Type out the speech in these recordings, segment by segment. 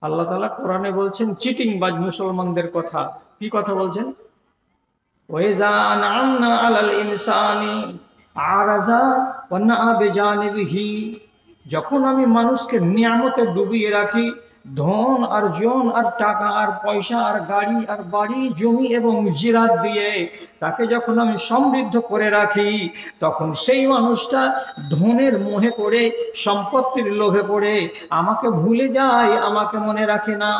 আল্লাহ তাআলা কোরআনে বলছেন চিটিংবাজ মুসলমানদের কথা। কি কথা বলছেন? ওয়াইজা আনআমনা আলাল ইনসানি আরাজা ওয়া নাআ বিজানিবিহি, যখন আমি মানুষকে নিয়ামতে ডুবিয়ে রাখি, ধন আর জন আর টাকা আর পয়সা আর গাড়ি আর বাড়ি জমি এবং জিরাত দিয়ে তাকে যখন আমি সমৃদ্ধ করে রাখি, তখন সেই মানুষটা ধনের মোহে পড়ে, সম্পত্তির লোভে পড়ে আমাকে ভুলে যায়, আমাকে মনে রাখে না।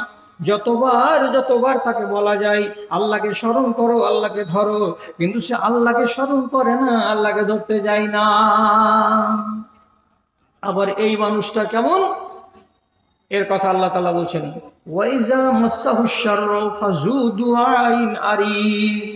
যতবার যতবার তাকে বলা যায় আল্লাহকে স্মরণ করো, আল্লাহকে ধরো, কিন্তু সে আল্লাহকে স্মরণ করে না, আল্লাহকে ধরতে যায় না। আবার এই মানুষটা কেমন, এর কথা আল্লাহ তাআলা বলছেন, ওয়াইজা মাসসাহুশ শাররু ফাযু দুআইন আরিস,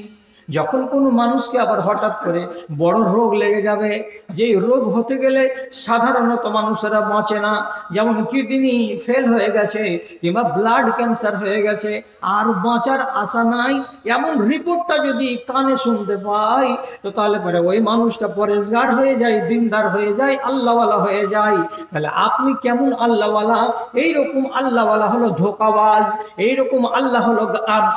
যখন কোনো মানুষকে আবার হঠাৎ করে বড় রোগ লেগে যাবে, যেই রোগ হতে গেলে সাধারণত মানুষেরা বাঁচে না, যেমন কিডনি ফেল হয়ে গেছে কিংবা ব্লাড ক্যান্সার হয়ে গেছে, আর বাঁচার আশা নাই, এমন রিপোর্টটা যদি কানে শুনতে পাই, তো তাহলে পরে ওই মানুষটা পরেজগার হয়ে যায়, দিনদার হয়ে যায়, আল্লাহওয়ালা হয়ে যায়। তাহলে আপনি কেমন আল্লাহওয়ালা? এইরকম আল্লাহওয়ালা হলো ধোঁকাবাজ, এইরকম আল্লাহ হলো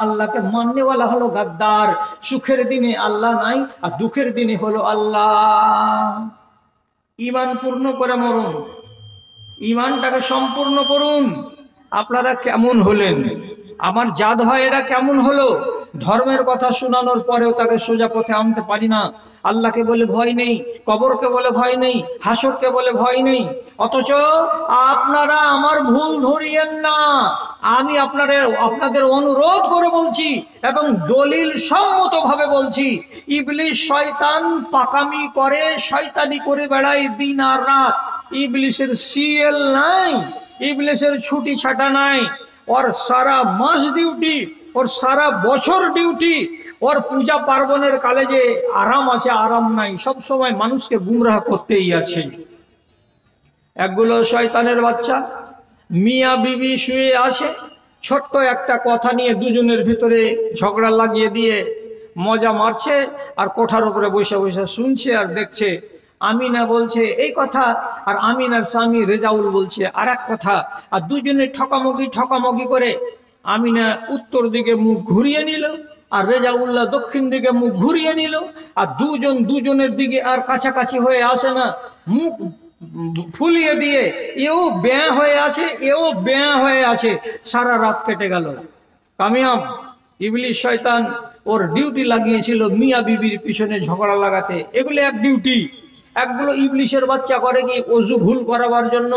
আল্লাহকে মাননেওয়ালা হলো গাদ্দার। সুখের দিনে আল্লাহ নাই আর দুঃখের দিনে হলো আল্লাহ। ঈমান পূর্ণ করে মরুন, ঈমানটাকে সম্পূর্ণ করুন। আপনারা কেমন হলেন? আমার জাত হয় এরা কেমন হলো? ধর্মের কথা শোনানোর পরেও তাকে সোজা পথে আনতে পারি না। আল্লাহকে বলে ভয় নেই, কবরকে বলে ভয় নেই, হাসরকে বলে ভয় নেই। অথচ আপনারা আমার ভুল ধরিয়েন না, আমি আপনাদের অনুরোধ করে বলছি এবং দলিল সম্মতভাবে বলছি, ইবলিস শয়তান পাকামি করে, শয়তানি করে বেড়ায় দিন আর রাত। ইবলিসের সিএল নাই, ইবলিসের ছুটি ছাটা নাই। ওর সারা মাস ডিউটি, ওর সারা বছর ডিউটি, ওর পূজা পার্বণের কালে যে আরাম আছে আরাম নাই, সব সময় মানুষকে গুমরাহ করতেই আছে। একগুলো শয়তানের বাচ্চা, মিয়া বিবি শুয়ে আছে, ছোট্ট একটা কথা নিয়ে দুজনের ভিতরে ঝগড়া লাগিয়ে দিয়ে মজা মারছে, আর কোঠার উপরে বসে বসে শুনছে আর দেখছে। আমিনা বলছে এই কথা, আর আমিনার স্বামী রেজাউল বলছে আর এক কথা, আর দুজনে ঠকামকি করে আমিনা উত্তর দিকে মুখ ঘুরিয়ে নিল, আর রেজাউল্লাহ দক্ষিণ দিকে মুখ ঘুরিয়ে নিল, আর দুজনের দিকে আর কাছাকাছি হয়ে আসে না, মুখ ফুলিয়ে দিয়ে এও ব্যাঁ হয়ে আছে, এও ব্যাঁ হয়ে আছে। সারা রাত কেটে গেল। কামিয়াব ইবলিস শয়তান ওর ডিউটি লাগিয়েছিল মিয়া বিবির পিছনে ঝগড়া লাগাতে। এগুলো এক ডিউটি। একগুলো ইবলিশের বাচ্চা করে কি অজু ভুল করাবার জন্য,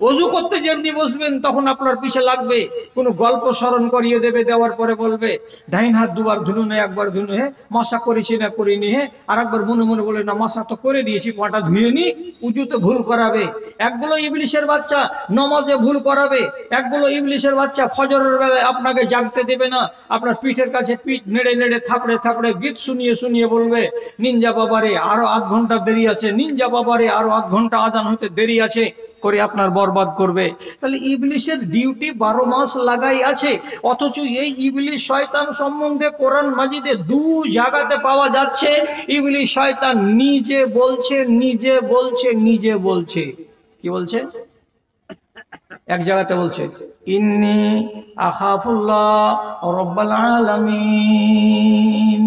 অজু করতে যেমনি বসবেন তখন আপনার পিছে লাগবে, কোনো গল্প স্মরণ করিয়ে দেবে, দেওয়ার পরে বলবে ডাইন হাত দুবার ধুলু না একবার ধুলু, হে মশা করেছি না করিনি, হে আর একবার মনে মনে বলে না মশা তো করে দিয়েছি, পাটা ধুয়ে নি। উঁচুতে ভুল করাবে। একগুলো ইবলিশের বাচ্চা নমাজে ভুল করাবে। একগুলো ইবলিশের বাচ্চা ফজরের বেলায় আপনাকে জাগতে দেবে না, আপনার পিঠের কাছে পিঠ নেড়ে নেড়ে থাপড়ে থাপড়ে গীত শুনিয়ে শুনিয়ে বলবে নিনজা বাবারে আরো 8 ঘন্টা দেরি আছে, নিনজা বাবারে আরো 8 ঘন্টা আজান হতে দেরি আছে, করে আপনার বরবাদ করবে। তাহলে ইবলিশের ডিউটি 12 মাস লাগাই আছে। অথচ এই ইবলিশ শয়তান সম্বন্ধে কোরআন মাজিদে 2 জায়গাতে পাওয়া যাচ্ছে ইবলিশ শয়তান নিজে বলছে, নিজে বলছে, নিজে বলছে। কি বলছে? এক জায়গাতে বলছে ইন্নী আখাফুল্লাহ রাব্বুল আলামিন।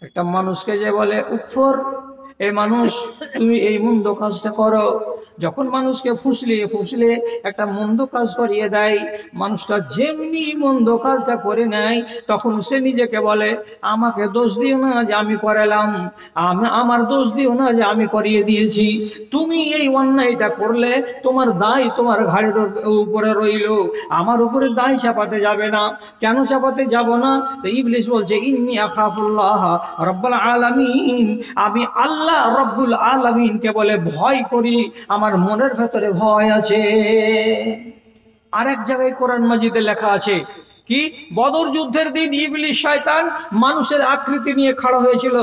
একটা মানুষকে যে বলে উফর, এই মানুষ তুমি এই মন্দ কাজটা করো, যখন মানুষকে ফুসলে একটা মন্দ কাজ করিয়ে দেয়, মানুষটা যেমনি মন্দ কাজটা করে নেয়, তখন সে নিজেকে বলে আমাকে দোষ দিও না যে আমি করালাম, আমার দোষ দিও না যে আমি করিয়ে দিয়েছি। তুমি এই অন্যায়টা করলে তোমার দায় তোমার ঘাড়ের উপরে রইল, আমার উপরে দায় চাপাতে যাবে না। কেন চাপাতে যাব না? তো ইবলিস বলছে ইন্নী আখাফুল্লাহ রাব্বুল আলামিন, আমি আল্লাহ রব্বুল আলামিনকে বলে ভয় করি, আমার মনের ভেতরে ভয় আছে। আরেক জায়গায় কোরআন মাজিদে লেখা আছে কি, বদর যুদ্ধের দিন ইবলিশ শয়তান মানুষের আকৃতি নিয়ে খাড়া হয়েছিল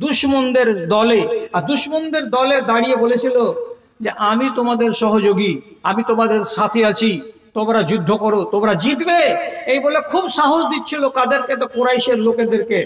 দুশমনদের দলে, আর দুশমনদের দলে দাঁড়িয়ে বলেছিল যে আমি তোমাদের সহযোগী, আমি তোমাদের সাথে আছি, তোমরা যুদ্ধ করো, তোমরা জিতবে। এই বলে খুব সাহস দিচ্ছিল কাদেরকে? তো কুরাইশের লোকেদেরকে।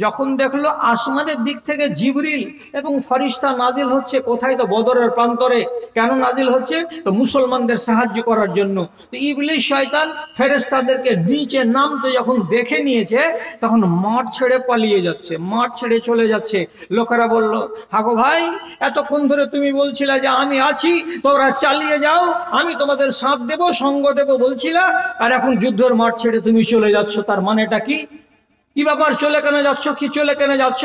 যখন দেখলো আসমানের দিক থেকে জিবরিল এবং ফরিস্তা নাজিল হচ্ছে, কোথায়? তো বদরের প্রান্তরে। কেন নাজিল হচ্ছে? তো মুসলমানদের সাহায্য করার জন্য। তো ইবলিস শয়তান ফেরেশতাদেরকে নিচে নামতে যখন দেখে নিয়েছে, তখন মাঠ ছেড়ে পালিয়ে যাচ্ছে, মাঠ ছেড়ে চলে যাচ্ছে। লোকেরা বলল, হাগো ভাই, এতক্ষণ ধরে তুমি বলছিলে যে আমি আছি, তোমরা চালিয়ে যাও, আমি তোমাদের সাথ দেব, সঙ্গ দেব বলছিলা, আর এখন যুদ্ধের মাঠ ছেড়ে তুমি চলে যাচ্ছ, তার মানেটা কি? কি ব্যাপার? চলে কেন যাচ্ছ? কি চলে কেন যাচ্ছ?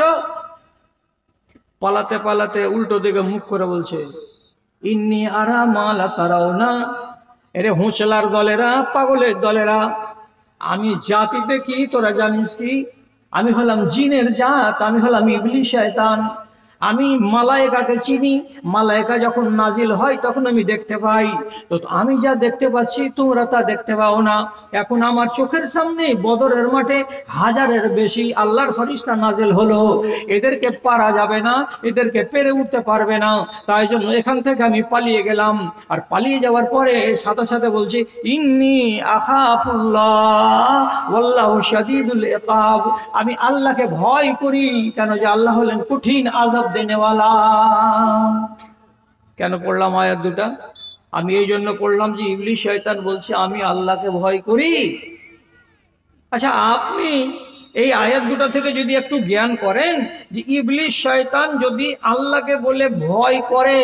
পালাতে পালাতে উল্টো দিকে মুখ করে বলছে, ইন্নি আরা মালা তারাও না। এরে হোঁচলার দলেরা, পাগলের দলেরা, আমি জাতি দেখি, তোরা জানিস কি? আমি হলাম জিনের জাত, আমি হলাম ইবলিস শয়তান। আমি মালায়েকাকে চিনি, মালায়েকা যখন নাজিল হয় তখন আমি দেখতে পাই। তো আমি যা দেখতে পাচ্ছি তোমরা তা দেখতে পাও না। এখন আমার চোখের সামনে বদরের মাঠে হাজারের বেশি আল্লাহর ফেরেশতা নাজিল হলো, এদেরকে পারা যাবে না, এদেরকে পেরে উঠতে পারবে না, তাই জন্য এখান থেকে আমি পালিয়ে গেলাম। আর পালিয়ে যাওয়ার পরে সাথে সাথে বলছি, ইন্নী আখাফুল্লাহ ওয়াল্লাহু শাদীদুল ইকাব। আমি আল্লাহকে ভয় করি, কেন? যে আল্লাহ হলেন কঠিন আযাব দেনেওয়ালা। কেন পড়লাম আয়াত দুটা? আমি এই জন্য পড়লাম যে ইবলিস শয়তান বলছে আমি আল্লাহকে ভয় করি। আচ্ছা, আপনি এই আয়াত দুটা থেকে যদি একটু জ্ঞান করেন যে ইবলিস শয়তান যদি আল্লাহকে বলে ভয় করে,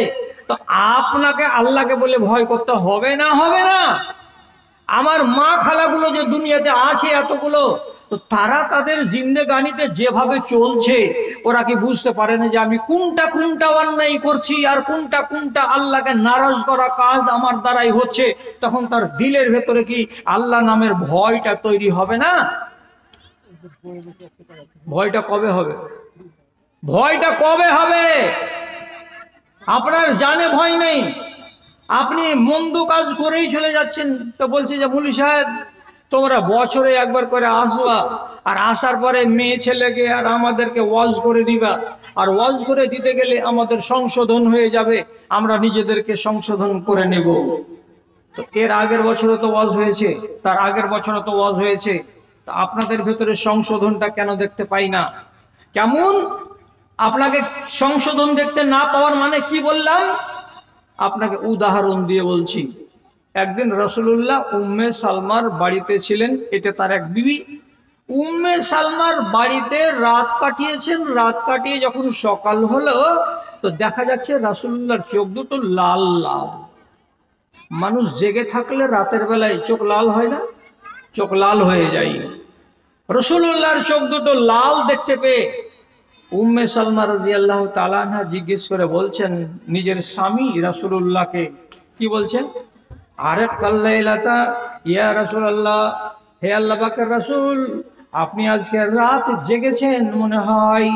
তো আপনাকে আল্লাহকে বলে ভয় করতে হবে না? হবে না? আমার মা খালাগুলো যে দুনিয়াতে আছে এতগুলো, তো তারা তাদের জিন্দেগানিতে যেভাবে চলছে, ওরা কি বুঝতে পারে না যে আমি কোনটা কোনটা অন্যায় করছি আর কোনটা কোনটা আল্লাহকে নারাজ করা কাজ আমার দ্বারাই হচ্ছে? তখন তার দিলের ভেতরে কি আল্লাহ নামের ভয়টা তৈরি হবে না? ভয়টা কবে হবে? ভয়টা কবে হবে? আপনার জানে ভয় নেই, আপনি মন্দ কাজ করেই চলে যাচ্ছেন। তো বলছি যে মুলি সাহেব, তোমরা বছরে একবার করে আসবা, আর আসার পরে মেয়ে ছেলেকে আর আমাদেরকে ওয়াজ করে দিবা, আর ওয়াজ করে দিতে গেলে আমাদের সংশোধন হয়ে যাবে, আমরা নিজেদেরকে সংশোধন করে নেব। তো এর আগের বছরও তো ওয়াজ হয়েছে, তার আগের বছরও তো ওয়াজ হয়েছে, তো আপনাদের ভেতরে সংশোধনটা কেন দেখতে পাই না? কেমন? আপনাকে সংশোধন দেখতে না পাওয়ার মানে কি বললাম? আপনাকে উদাহরণ দিয়ে বলছি। একদিন রাসূলুল্লাহ উম্মে সালমার বাড়িতে ছিলেন, এটা তার এক বিবি। উম্মে সালমার বাড়িতে রাত কাটিয়েছেন। রাত কাটিয়ে যখন সকাল হলো, তো দেখা যাচ্ছে রাসূলুল্লাহর চোখ দুটো লাল লাল। মানুষ জেগে থাকলে রাতের বেলায় চোখ লাল হয় না? চোখ লাল হয়ে যায়। রাসূলুল্লাহর চোখ দুটো লাল দেখতে পেয়ে উম্মে সালমা রাদিয়াল্লাহু তাআলা আনহা জিজ্ঞেস করে বলছেন নিজের স্বামী রাসূলুল্লাহকে, কি বলছেন? আরে কাল্লাইলাতা ইয়া রাসূলুল্লাহ, হে আল্লাহ পাকের রাসূল, আপনি আজকে রাত জেগেছেন মনে হয়,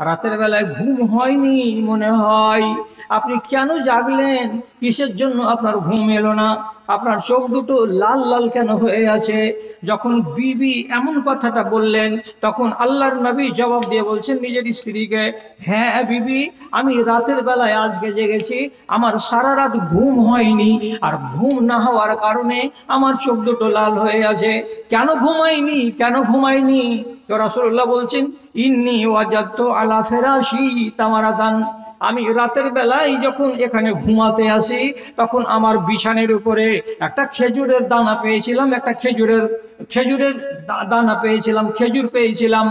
রাতের বেলায় ঘুম হয়নি মনে হয়। আপনি কেন জাগলেন? কিসের জন্য আপনার ঘুম এলো না? আপনার চোখ দুটো লাল লাল কেন হয়ে আছে? যখন বিবি এমন কথাটা বললেন, তখন আল্লাহর নবী জবাব দিয়ে বলছেন নিজের স্ত্রীকে, হ্যাঁ বিবি, আমি রাতের বেলায় আজকে জেগেছি, আমার সারা রাত ঘুম হয়নি, আর ঘুম না হওয়ার কারণে আমার চোখ দুটো লাল হয়ে আছে। কেন ঘুমাইনি? কেন ঘুমাইনি? তো রাসূলুল্লাহ বলছেন, ইন্নী ওয়াজাদতু আলা ফিরাশি তামারাতান। আমি রাতের বেলায় যখন এখানে ঘুমাতে আসি, তখন আমার বিছানের উপরে একটা খেজুরের দানা পেয়েছিলাম, একটা খেজুরের দানা পেয়েছিলাম, খেজুর পেয়েছিলাম।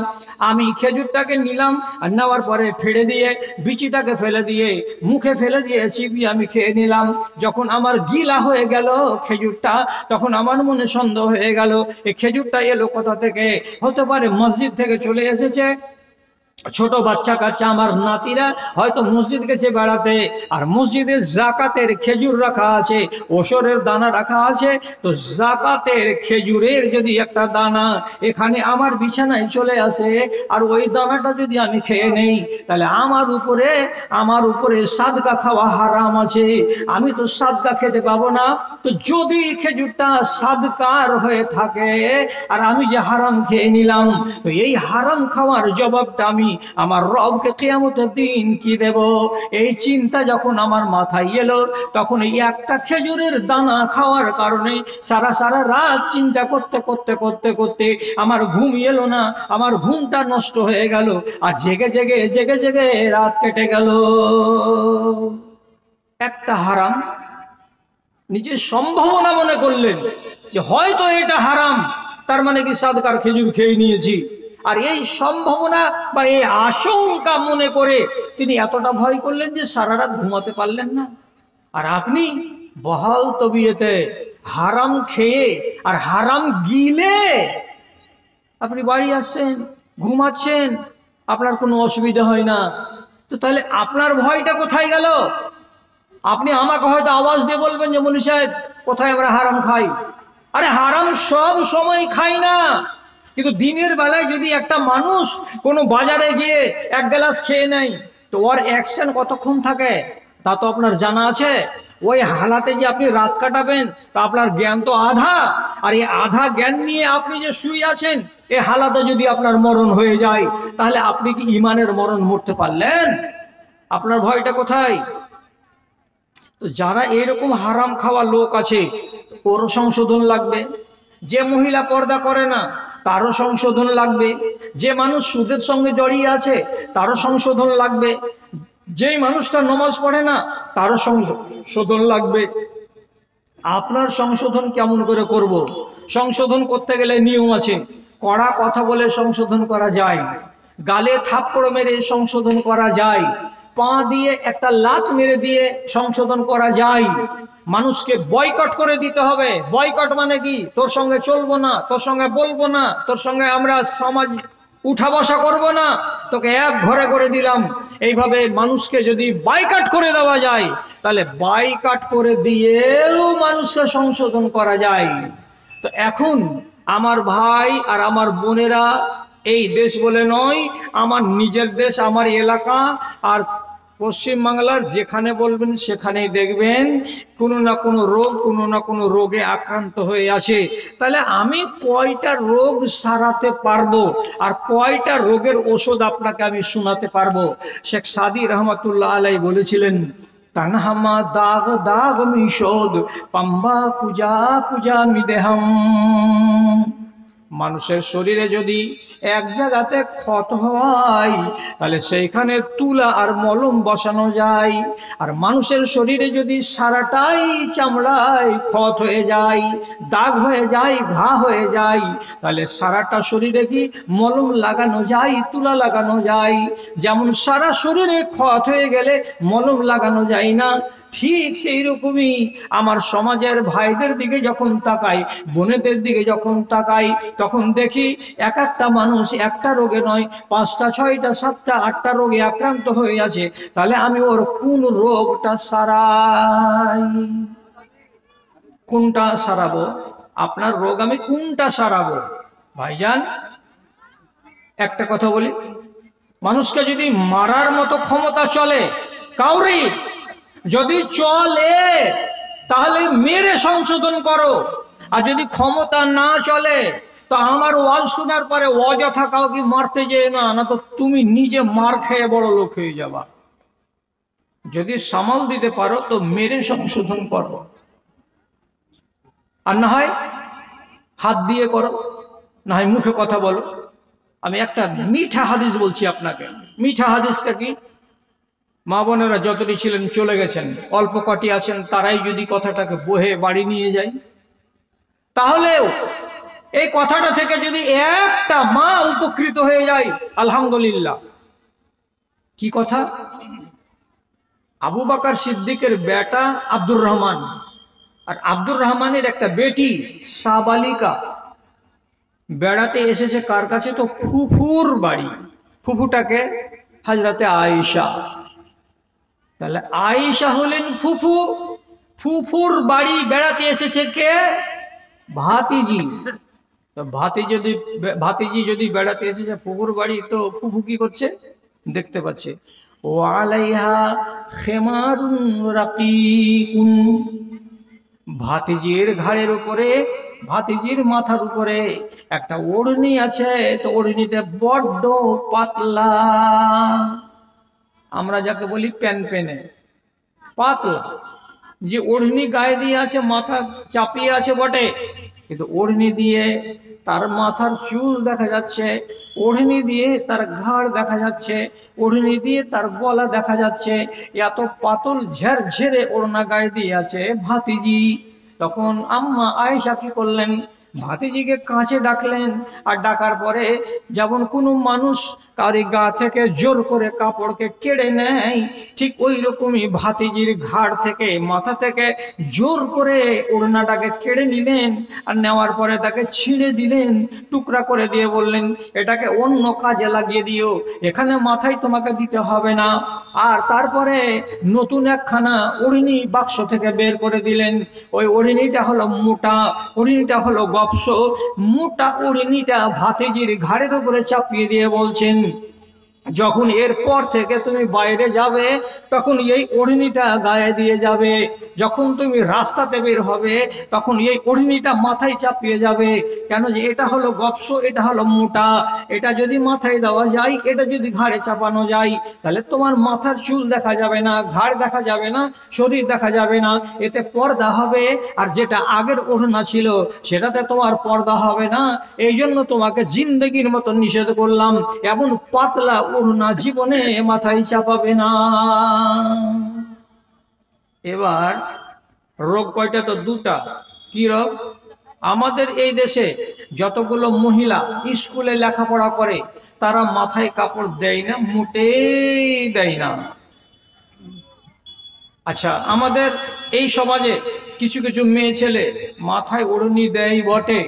আমি খেজুরটাকে নিলাম, আর নেওয়ার পরে ফেলে দিয়ে বিচিটাকে ফেলে দিয়ে মুখে ফেলে দিয়ে চিবিয়ে আমি খেয়ে নিলাম। যখন আমার গিলা হয়ে গেল খেজুরটা, তখন আমার মনে সন্দেহ হয়ে গেল এই খেজুরটা এলো কোথা থেকে? হতে পারে মসজিদ থেকে চলে এসেছে। ছোট বাচ্চা কাচ্চা আমার নাতিরা হয়তো মসজিদ গেছে বেড়াতে, আর মসজিদে জাকাতের খেজুর রাখা আছে, ওশরের দানা রাখা আছে। তো জাকাতের খেজুরের যদি একটা দানা এখানে আমার বিছানায় চলে আসে, আর ওই দানাটা যদি আমি খেয়ে নেই, তাহলে আমার উপরে সাদকা খাওয়া হারাম আছে, আমি তো সাদকা খেতে পাবো না। তো যদি খেজুরটা সাদকার হয়ে থাকে আর আমি যে হারাম খেয়ে নিলাম, তো এই হারাম খাওয়ার জবাবটা আমি আমার রবকে কিয়ামতের দিন কি দেব। এই চিন্তা যখন আমার মাথায় এলো, তখন এই একটা খেজুরের দানা খাওয়ার কারণে সারা সারা রাত চিন্তা করতে করতে করতে করতে আমার ঘুম এলো না, আমার ঘুমটা নষ্ট হয়ে গেল, আর জেগে জেগে জেগে জেগে রাত কেটে গেল। একটা হারাম নিজের সম্ভাবনা মনে করলেন যে হয়তো এটা হারাম, তার মানে কি সাদকার খেজুর খেয়ে নিয়েছি, আর এই সম্ভাবনা বা এই আশঙ্কা মনে করে তিনি এতটা ভয় করলেন যে সারা রাত ঘুমাতে পারলেন না। আর আপনি বহাল তবিয়তে হারাম খেয়ে আর হারাম গিলে আপনি বাড়ি আসছেন, ঘুমাচ্ছেন, আপনার কোনো অসুবিধা হয় না। তো তাহলে আপনার ভয়টা কোথায় গেল? আপনি আমাকে হয়তো আওয়াজ দিয়ে বলবেন যে মনি সাহেব কোথায় আমরা হারাম খাই। আরে হারাম সব সময় খাই না, কিন্তু দিনের বেলায় যদি একটা মানুষ কোনো বাজারে গিয়ে এক গ্লাস খেয়ে নেয়, তো ওর অ্যাকশন কতক্ষণ থাকে তা তো আপনার জানা আছে। ওই হালাতে যে আপনি রাত কাটাবেন তা আপনার জ্ঞান তো আধা, আর এই আধা জ্ঞান নিয়ে আপনি যে শুয়ে আছেন, এই হালাতে যদি আপনার মরণ হয়ে যায়, তাহলে আপনি কি ইমানের মরণ মরতে পারলেন? আপনার ভয়টা কোথায়? তো যারা এরকম হারাম খাওয়া লোক আছে ওরও সংশোধন লাগবে। যে মহিলা পর্দা করে না তারও সংশোধন লাগবে। যে মানুষ সুদের সঙ্গে জড়িয়ে আছে তারও সংশোধন লাগবে। যেই মানুষটা নামাজ পড়ে না তারও সংশোধন লাগবে। আপনার সংশোধন কেমন করে করব? সংশোধন করতে গেলে নিয়ম আছে। কড়া কথা বলে সংশোধন করা যায়, গালে থাপ্পড় মেরে সংশোধন করা যায়, পা দিয়ে একটা লাত মেরে দিয়ে সংশোধন করা যায়। মানুষকে বয়কট করে দিতে হবে। বয়কট মানে কি? তোর সঙ্গে চলবো না, তোর সঙ্গে বলবো না, তোর সঙ্গে আমরা সমাজ উঠা বসা করবো না, তোকে এক ঘরে করে দিলাম। এইভাবে মানুষকে যদি বয়কট করে দেওয়া যায়, তাহলে বয়কট করে দিয়েও মানুষকে সংশোধন করা যায়। তো এখন আমার ভাই আর আমার বোনেরা, এই দেশ বলে নয়, আমার নিজের দেশ, আমার এলাকা আর পশ্চিমবাংলার যেখানে বলবেন সেখানেই দেখবেন কোনো না কোনো রোগ, কোনো না কোনো রোগে আক্রান্ত হয়ে আছে। তাহলে আমি কয়টা রোগ সারাতে পারবো আর কয়টা রোগের ওষুধ আপনাকে আমি শোনাতে পারবো? শেখ সাদি রহমতুল্লাহ আলাই বলেছিলেন, তানহামা দাগ দাগ মিশোদ পাম্বা পূজা পূজা মিদেহম। মানুষের শরীরে যদি এক জায়গাতে ক্ষত হয়, তাহলে সেইখানে তুলা আর মলম বসানো যায়। আর মানুষের শরীরে যদি সারাটাই চামড়ায় ক্ষত হয়ে যায়, দাগ হয়ে যায়, ঘা হয়ে যায়, তাহলে সারাটা শরীরে কি মলম লাগানো যায়, তুলা লাগানো যায়। যেমন সারা শরীরে ক্ষত হয়ে গেলে মলম লাগানো যায় না, ঠিক সেই রকমই আমার সমাজের ভাইদের দিকে যখন তাকাই, বোনেদের দিকে যখন তাকাই, তখন দেখি এক একটা মানুষ একটা রোগে নয়, 5টা 6টা 7টা 8টা রোগে আক্রান্ত হয়ে আছে। তাহলে আমি ওর কোন রোগটা সারাই? কোনটা সারাবো? আপনার রোগ আমি কোনটা সারাবো? ভাইজান একটা কথা বলি, মানুষকে যদি মারার মতো ক্ষমতা চলে কাউরি যদি চলে, তাহলে মেরে সংশোধন করো। আর যদি ক্ষমতা না চলে, তো আমার ওয়াজ শোনার পরে অযথা কাউকে মারতে যেও না, না তো তুমি নিজে মার খেয়ে বড় লোক হয়ে যাবা। যদি সামাল দিতে পারো তো মেরে সংশোধন করো, আর না হয় হাত দিয়ে করো, না হয় মুখে কথা বলো। আমি একটা মিঠা হাদিস বলছি আপনাকে। মিঠা হাদিসটা কি? মা বোনেরা যতটি ছিলেন চলে গেছেন, অল্প কটি আছেন, তারাই যদি কথাটাকে বহে বাড়ি নিয়ে যায়, তাহলেও এই কথাটা থেকে যদি একটা মা উপকৃত হয়ে যায়, আলহামদুলিল্লাহ। কি কথা? আবু বকর সিদ্দিকের বেটা আব্দুর রহমান আর আব্দুর রহমানের একটা বেটি সাবালিকা বেড়াতে এসেছে কার কাছে? তো ফুফুর বাড়ি। ফুফুটাকে হযরতে আয়েশা। তাহলে আয়েশা হলেন ফুফু, ফুফুর বাড়ি বেড়াতে এসেছে কে? ভাতিজি। তো ভাতিজি যদি বেড়াতে এসেছে ফুফুর বাড়ি, তো ফুফু কি করছে? দেখতে পাচ্ছে ও আলাইহা খেমারুন রাকিকুন, ভাতিজির ঘাড়ের উপরে ভাতিজির মাথার উপরে একটা ওড়নি আছে, তো ওড়নিটা বড্ড পাতলা, আমরা যাকে বলি প্যানপেনে পাতলা। যে ওড়নি গায়ে দিয়ে আছে, মাথা চাপিয়ে আছে বটে, কিন্তু ওড়নি দিয়ে তার মাথার চুল দেখা যাচ্ছে, ওড়নি দিয়ে তার ঘাড় দেখা যাচ্ছে, ওড়নি দিয়ে তার গলা দেখা যাচ্ছে, এত পাতল ঝেরঝেরে ওড়না গায়ে দিয়ে আছে ভাতিজি। তখন আম্মা আয়েশা কি করলেন, ভাতিজিকে কাছে ডাকলেন, আর ডাকার পরে যেমন কোনো মানুষ কারি গা থেকে জোর করে কাপড়কে কেড়ে নেয়, ঠিক ওই রকমই ভাতিজির ঘাড় থেকে মাথা থেকে জোর করে ওড়নাটাকে কেড়ে নিলেন, আর নেওয়ার পরে তাকে ছিঁড়ে দিলেন, টুকরা করে দিয়ে বললেন এটাকে অন্য কাজে লাগিয়ে দিও, এখানে মাথায় তোমাকে দিতে হবে না। আর তারপরে নতুন একখানা ওড়নি বাক্স থেকে বের করে দিলেন। ওই ওড়নিটা হলো মোটা, ওড়নিটা হলো গপস, মোটা ওড়নিটা ভাতিজির ঘাড়ের উপরে চাপিয়ে দিয়ে বলছেন যখন এরপর থেকে তুমি বাইরে যাবে তখন এই ওড়নিটা গায়ে দিয়ে যাবে, যখন তুমি রাস্তাতে বের হবে তখন এই ওড়নিটা মাথায় চাপিয়ে যাবে। কেন যে এটা হলো গপস, এটা হলো মোটা, এটা যদি মাথায় দেওয়া যায়, এটা যদি ঘাড়ে চাপানো যায়, তাহলে তোমার মাথার চুল দেখা যাবে না, ঘাড় দেখা যাবে না, শরীর দেখা যাবে না, এতে পর্দা হবে। আর যেটা আগের ওড়না ছিল সেটাতে তোমার পর্দা হবে না, এই জন্য তোমাকে জিন্দেগির মতো নিষেধ করলাম, এমন পাতলা ওড়না জীবনে মাথায় চাপাবে না। এবার রোগ কয়টা? তো দুটা। কি রোগ? আমাদের এই দেশে যতগুলো মহিলা স্কুলে লেখাপড়া করে তারা মাথায় কাপড় দেয় না, মোটেই দেয় না। আচ্ছা, আমাদের এই সমাজে কিছু কিছু মেয়ে ছেলে মাথায় ওড়নি দেয় বটে,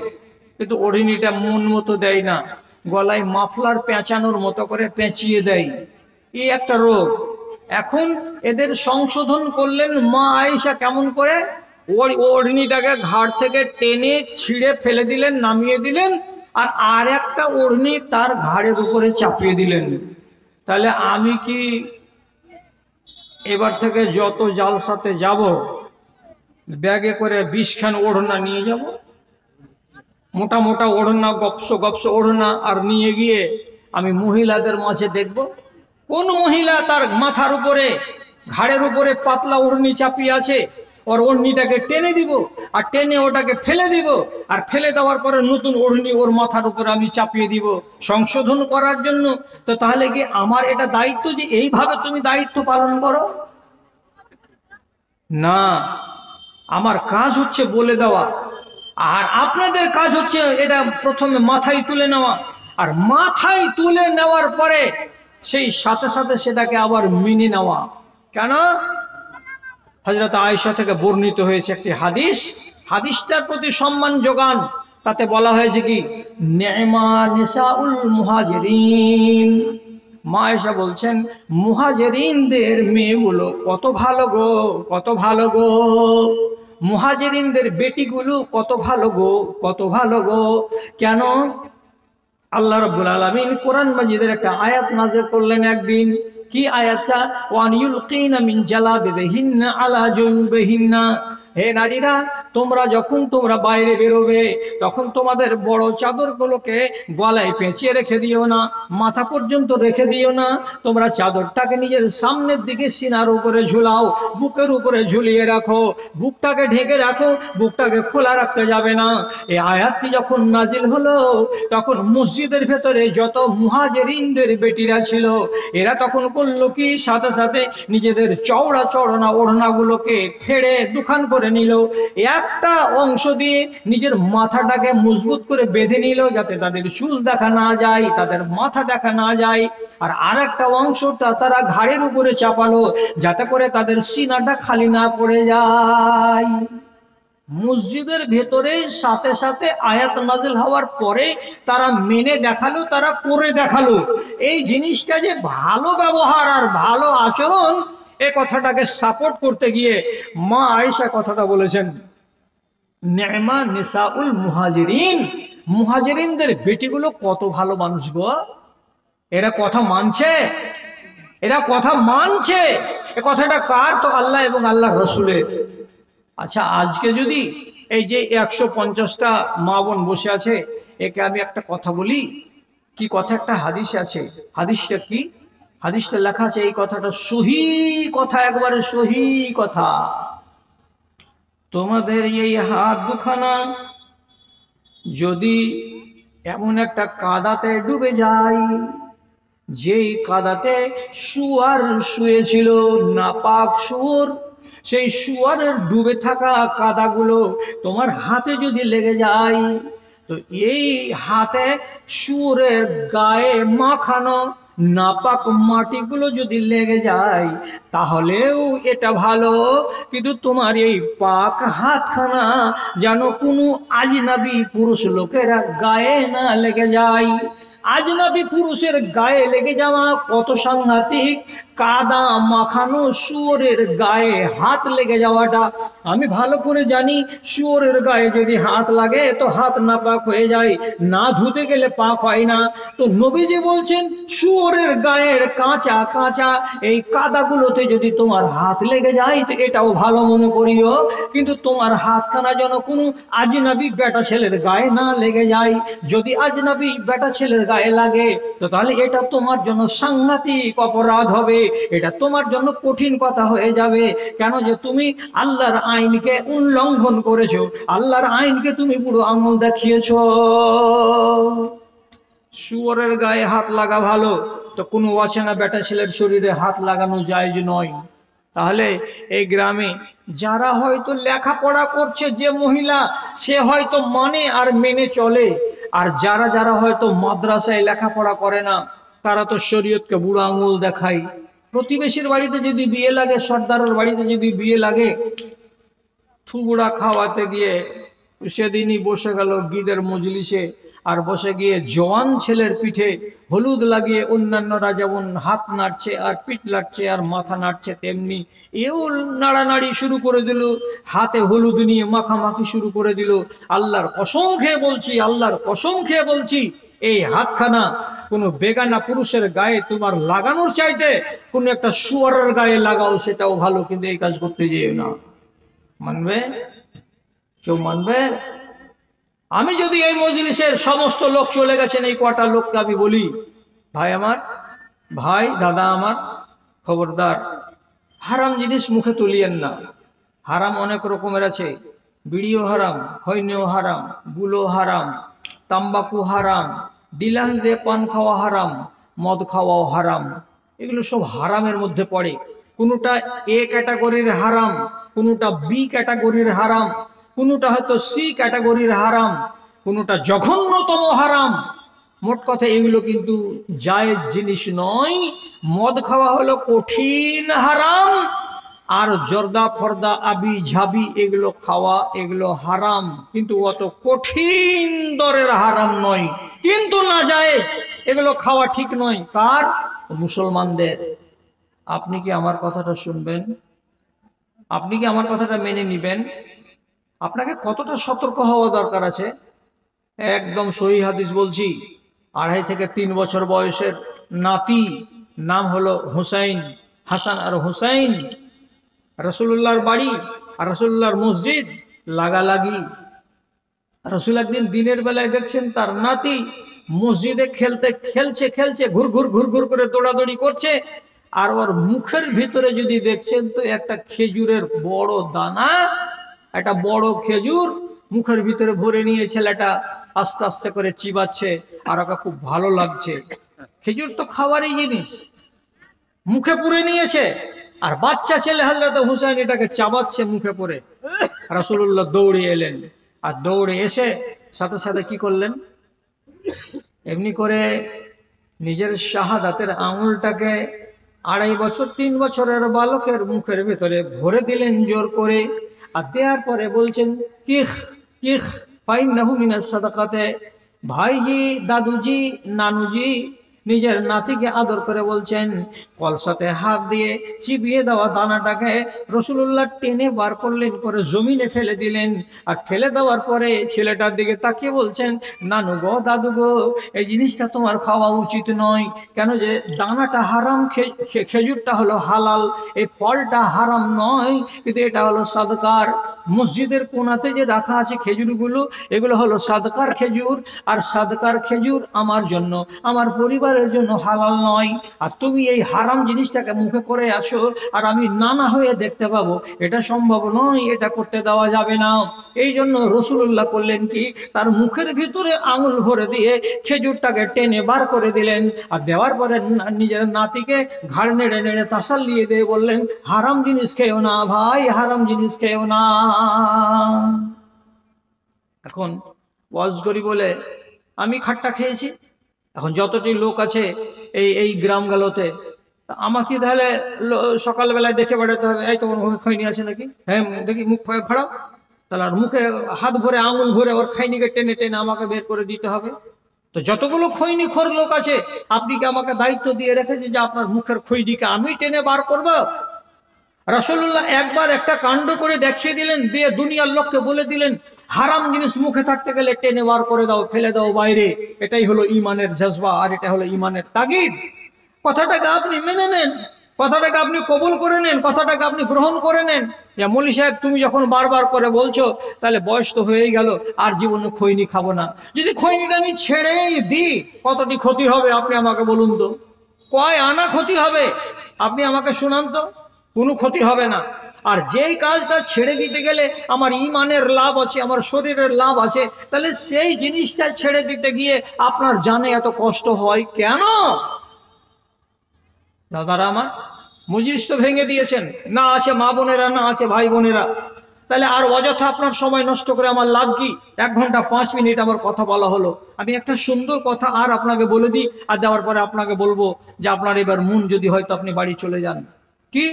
কিন্তু ওড়নিটা মন মতো দেয় না, গলায় মাফলার পেঁচানোর মতো করে পেঁচিয়ে দেয়। এই একটা রোগ। এখন এদের সংশোধন করলেন মা আয়েশা কেমন করে, ওই ওড়নিটাকে ঘাড় থেকে টেনে ছিঁড়ে ফেলে দিলেন, নামিয়ে দিলেন, আর একটা ওড়নি তার ঘাড়ের উপরে চাপিয়ে দিলেন। তাহলে আমি কি এবার থেকে যত জালসাতে যাব ব্যাগে করে 20 খান ওড়না নিয়ে যাব, মোটা মোটা ওড়না, গপস গপস ওড়না, আর নিয়ে গিয়ে আমি মহিলাদের মাঝে দেখব কোন মহিলা তার মাথার উপরে ঘাড়ের উপরে পাতলা ওড়নি চাপিয়ে আছে, ওর ওড়নিটাকে টেনে দিব, আর টেনে ওটাকে ফেলে দিব, আর ফেলে দেওয়ার পরে নতুন ওড়নি ওর মাথার উপরে আমি চাপিয়ে দিব সংশোধন করার জন্য। তো তাহলে কি আমার এটা দায়িত্ব যে এইভাবে তুমি দায়িত্ব পালন করো? না, আমার কাজ হচ্ছে বলে দেওয়া, আর আপনাদের কাজ হচ্ছে এটা প্রথমে মাথায় তুলে নেওয়া, আর মাথায় তুলে নেওয়ার পরে সেই সাথে সাথে সেটাকে আবার মেনে নেওয়া। কেন? হযরত আয়েশা থেকে বর্ণিত হয়েছে একটি হাদিস, হাদিসটার প্রতি সম্মান যোগান। তাতে বলা হয়েছে কি, নি'মা নিসাউল মুহাজিরিন। মা আয়েশা বলছেন মুহাজিরিনদের মেয়েগুলো কত ভালো গো, কত ভালো গো, মুহাজিরিনদের বেটিগুলো কত ভালো গো, কত ভালো গো। কেন? আল্লাহ রাব্বুল আলামিন কোরআন মাজিদের একটা আয়াত নাযিল করলেন একদিন। কি আয়াতটা? ওয়ান ইউলকিনা মিন জালাবিবিহিন্না আলা জুয়ুবিহিন্না। হে নারীরা, তোমরা বাইরে বেরোবে তখন তোমাদের বড় চাদরগুলোকে গলায় পেঁচিয়ে রেখে দিও না, মাথা পর্যন্ত রেখে দিও না, তোমরা চাদরটাকে নিজের সামনের দিকে সিনার উপরে ঝুলাও, বুকের উপরে ঝুলিয়ে রাখো, বুকটাকে ঢেকে রাখো, বুকটাকে খোলা রাখতে যাবে না। এই আয়াতটি যখন নাজিল হলো তখন মসজিদের ভেতরে যত মুহাজিরিনদের বেটিরা ছিল এরা তখন করলো কি, সাথে সাথে নিজেদের চওড়া চওড়া ওড়নাগুলোকে ফেড়ে দুখান করে নিল, একটা অংশ দিয়ে নিজের মাথাটাকে মজবুত করে বেঁধে নিল যাতে তাদের চুল দেখা না যায়, তাদের মাথা দেখা না যায়, আর আরেকটা অংশটা তারা ঘাড়ের উপরে চাপালো যাতে করে তাদের সিনাটা খালি না পড়ে যায়। মসজিদের ভেতরে সাথে সাথে আয়াত নাজিল হওয়ার পরে তারা মেনে দেখালো, তারা করে দেখালো। এই জিনিসটা যে ভালো ব্যবহার আর ভালো আচরণ, এই কথাটাকে সাপোর্ট করতে গিয়ে মা আয়েশা কথাটা বলেছেন, নি'মা নিসাউল মুহাজিরিন, মুহাজিরিনদের বেটিগুলো কত ভালো মানুষ গো, এরা কথা মানছে, এরা কথা মানছে। এ কথাটা কার? তো আল্লাহ এবং আল্লাহর রাসূলের। আচ্ছা, আজকে যদি এই যে 150টা মা বোন বসে আছে, একে আমি একটা কথা বলি। কি কথা? একটা হাদিস আছে। হাদিসটা কি? হাদিসটা লেখা আছে, এই কথাটা সহি কথা, একবারে সহি কথা। তোমাদের এই হাত দুখানা যদি এমন একটা কাদাতে ডুবে যায়, যেই কাদাতে শুয়ার শুয়েছিল, নাপাক শুয়োর, সেই শুয়ারের ডুবে থাকা কাদাগুলো তোমার হাতে যদি লেগে যায়, তো এই হাতে শুয়োরের গায়ে মাখানো নাপাক মাটিগুলো যদি লেগে যায় তাহলেও এটা ভালো, কিন্তু তোমার এই পাক হাতখানা যেন কোনো আজনাবি পুরুষ লোকেরা গায়ে না লেগে যায়। আজনাবি পুরুষের গায়ে লেগে যাওয়া কত সাংঘাতিক, কাদা মাখানো শুয়োরের গায়ে হাত লেগে যাওয়াটা আমি ভালো করে জানি। শুয়োরের গায়ে যদি হাত লাগে তো হাত নাপাক হয়ে যায়, না ধুতে গেলে পাক হয় না। তো নবীজি বলছেন শুয়োরের গায়ের কাঁচা কাঁচা এই কাদাগুলোতে যদি তোমার হাত লেগে যায় তো এটাও ভালো মনে করিও, কিন্তু তোমার হাতখানা যেন কোনো আজনাবি বেটা ছেলের গায়ে না লেগে যায়। যদি আজনাবি বেটা ছেলের গায়ে লাগে তো তাহলে এটা তোমার জন্য সাংঘাতিক অপরাধ হবে, এটা তোমার জন্য কঠিন কথা হয়ে যাবে। কেন? যে তুমি আল্লাহর আইনকে উল্লঙ্ঘন করেছো, আল্লাহর আইনকে তুমি পুরো আঙুল দেখিয়েছো। শুয়োরের গায়ে হাত লাগা ভালো, তো কোনো অচেনা বেটা ছেলের শরীরে হাত লাগানো জায়েজ নয়। তাহলে এই গ্রামে যারা হয়তো লেখাপড়া করছে, যে মহিলা সে হয়তো মানে আর মেনে চলে, আর যারা যারা হয়তো মাদ্রাসায় লেখাপড়া করে না তারা তো শরীয়তকে বুড়ো আঙুল দেখায়। প্রতিবেশীর বাড়িতে যদি বিয়ে লাগে, সর্দারের বাড়িতে যদি বিয়ে লাগে, থুবড়া খাওয়াতে গিয়ে সেদিনই বসে গেল গিদের মজলিসে, আর বসে গিয়ে জওয়ান ছেলের পিঠে হলুদ লাগিয়ে অন্যান্যরা যেমন হাত নাড়ছে আর পিঠ নাড়ছে আর মাথা নাড়ছে, তেমনি এও নাড়ানাড়ি শুরু করে দিল, হাতে হলুদ নিয়ে মাখামাখি শুরু করে দিল। আল্লাহর কসম খেয়ে বলছি, আল্লাহর কসম খেয়ে বলছি, এই হাতখানা কোনো বেগানা পুরুষের গায়ে তোমার লাগানোর চাইতে কোনো একটা শুয়োরের গায়ে লাগাও, সেটাও ভালো, কিন্তু এই কাজ করতে যেও না। মানবে? কেউ মানবে? আমি যদি এই মজলিসের সমস্ত লোক চলে গেছেন, এই কটা লোককে আমি বলি, ভাই আমার, ভাই দাদা আমার, খবরদার হারাম জিনিস মুখে তুলিয়েন না। হারাম অনেক রকমের আছে, বিড়িও হারাম, হৈনিও হারাম, গুলো হারাম, তাম্বাকু হারাম, ডিলাস দিয়ে পান খাওয়া হারাম, মদ খাওয়াও হারাম। এগুলো সব হারামের মধ্যে পড়ে। কোনোটা এ ক্যাটাগরির হারাম, কোনোটা বি ক্যাটাগরির হারাম, কোনোটা হয়তো সি ক্যাটাগরির হারাম, কোনোটা জঘন্যতম হারাম। মোট কথা এগুলো কিন্তু জায়েজ জিনিস নয়। মদ খাওয়া হলো কঠিন হারাম, আর জর্দা ফর্দা আবি ঝাবি এগুলো খাওয়া, এগুলো হারাম, কিন্তু অত কঠিন দরের হারাম নয়, কিন্তু না জায়েজ। এগুলো খাওয়া ঠিক নয়। কার? মুসলমানদের। আপনি কি আমার কথাটা শুনবেন? আপনি কি আমার কথাটা মেনে নিবেন? আপনাকে কতটা সতর্ক হওয়া দরকার আছে। একদম সহি হাদিস বলছি। 2.5 থেকে 3 বছর বয়সের নাতি, নাম হলো হুসাইন, হাসান আর হুসাইন। রাসূলুল্লাহর বাড়ি আর রাসূলুল্লাহর মসজিদ লাগালাগি। রাসূল একদিন দিনের বেলায় দেখছেন তার নাতি মসজিদে খেলছে, ঘুর ঘুর করে দৌড়াদৌড়ি করছে, আর ওর মুখের ভিতরে যদি দেখছেন তো একটা খেজুরের বড় দানা, একটা বড় খেজুর মুখের ভিতরে ভরে নিয়ে ছেলেটা আস্তে আস্তে করে চিবাচ্ছে, আর ওকে খুব ভালো লাগছে। খেজুর তো খাওয়ারই জিনিস, মুখে পুরে নিয়েছে, আর বাচ্চা ছেলে হযরত হুসাইন এটাকে চাবাচ্ছে মুখে পুরে। রাসূলুল্লাহ দৌড়ে এলেন, আর দৌড়ে এসে সাথে সাথে কি করলেন, এমনি করে নিজের শাহাদাতের আঙুলটাকে 2.5 বছর 3 বছরের বালকের মুখের ভিতরে ভরে দিলেন জোর করে। আর দেওয়ার পরে বলছেন, কিখ ফাইন্নাহু মিনাস সাদাকাতে। ভাইজি, দাদুজি, নানুজি, নিজের নাতিকে আদর করে বলছেন, কলসাতে হাত দিয়ে চিবিয়ে দেওয়া দানাটাকে রাসূলুল্লাহ টেনে বার করলেন, করে জমিনে ফেলে দিলেন। আর ফেলে দেওয়ার পরে ছেলেটার দিকে তাকিয়ে বলছেন, নানু গো, দাদু গো, এই জিনিসটা তোমার খাওয়া উচিত নয়। কেন? যে দানাটা হারাম, খেজুরটা হলো হালাল, এই ফলটা হারাম নয়, কিন্তু এটা হলো সাদকার। মসজিদের কোণাতে যে রাখা আছে খেজুরগুলো, এগুলো হলো সাদকার খেজুর, আর সাদকার খেজুর আমার জন্য, আমার পরিবারের জন্য হালাল নয়। আর তুমি এই হারাম জিনিসটাকে মুখে করে আছো, আর আমি নানা হয়ে দেখতে পাবো, এটা সম্ভব নয়, এটা করতে দেওয়া যাবে না। এই জন্য রাসূলুল্লাহ করলেন কি, তার মুখের ভিতরে আঙুল ভরে দিয়ে খেজুরটাকে টেনে বার করে দিলেন। আর দেওয়ার পরে নিজের নাতিকে ঘাড় নেড়ে নেড়ে তাসাল্লি দিয়ে বললেন, হারাম জিনিস খেও না ভাই, হারাম জিনিস খেও না। এখন ওয়াজ করি বলে আমি খাট্টা খেয়েছি। এখন যতটি লোক আছে এই গ্রামগুলোতে, আমাকে তাহলে সকালবেলায় দেখে বেড়াতে হবে, এই তোমার মুখে খৈনি আছে নাকি, হ্যাঁ দেখি মুখ ফাড়াও, তাহলে আর মুখে হাত ভরে আঙুল ভরে ওর খৈনিকে টেনে টেনে আমাকে বের করে দিতে হবে। তো যতগুলো খৈনিখোর লোক আছে, আপনি কি আমাকে দায়িত্ব দিয়ে রেখেছেন যে আপনার মুখের খৈনিকে আমি টেনে বার করবো? রাসূলুল্লাহ একবার একটা কাণ্ড করে দেখিয়ে দিলেন, দিয়ে দুনিয়ার লোককে বলে দিলেন, হারাম জিনিস মুখে থাকতে গেলে টেনে বার করে দাও, ফেলে দাও বাইরে। এটাই হলো ইমানের জজবা, আর এটা হলো ইমানের তাগিদ। কথাটাকে আপনি মেনে নেন, কথাটাকে আপনি কবুল করে নেন, কথাটাকে আপনি গ্রহণ করে নেন। মৌলী সাহেব, তুমি যখন বারবার করে বলছো, তাহলে বয়স তো হয়েই গেল, আর জীবনে খৈনি খাবো না। যদি খৈনিটা আমি ছেড়েই দিই, কতটি ক্ষতি হবে আপনি আমাকে বলুন তো? কয় আনা ক্ষতি হবে আপনি আমাকে শোনান তো? কোনো ক্ষতি হবে না। আর যেই কাজটা ছেড়ে দিতে গেলে আমার ইমানের লাভ আছে, আমার শরীরের লাভ আছে, তাহলে সেই জিনিসটা ছেড়ে দিতে গিয়ে আপনার জানে এত কষ্ট হয় কেন? দাদারা আমার, মজলিস তো ভেঙে দিয়েছেন, না আছে মা বোনেরা, না আছে ভাই বোনেরা, তাহলে আর অযথা আপনার সময় নষ্ট করে আমার লাভ কি? 1 ঘন্টা 5 মিনিট আমার কথা বলা হলো। আমি একটা সুন্দর কথা আর আপনাকে বলে দিই, আর দেওয়ার পরে আপনাকে বলবো যে আপনার এবার মন যদি হয়তো আপনি বাড়ি চলে যান। কি?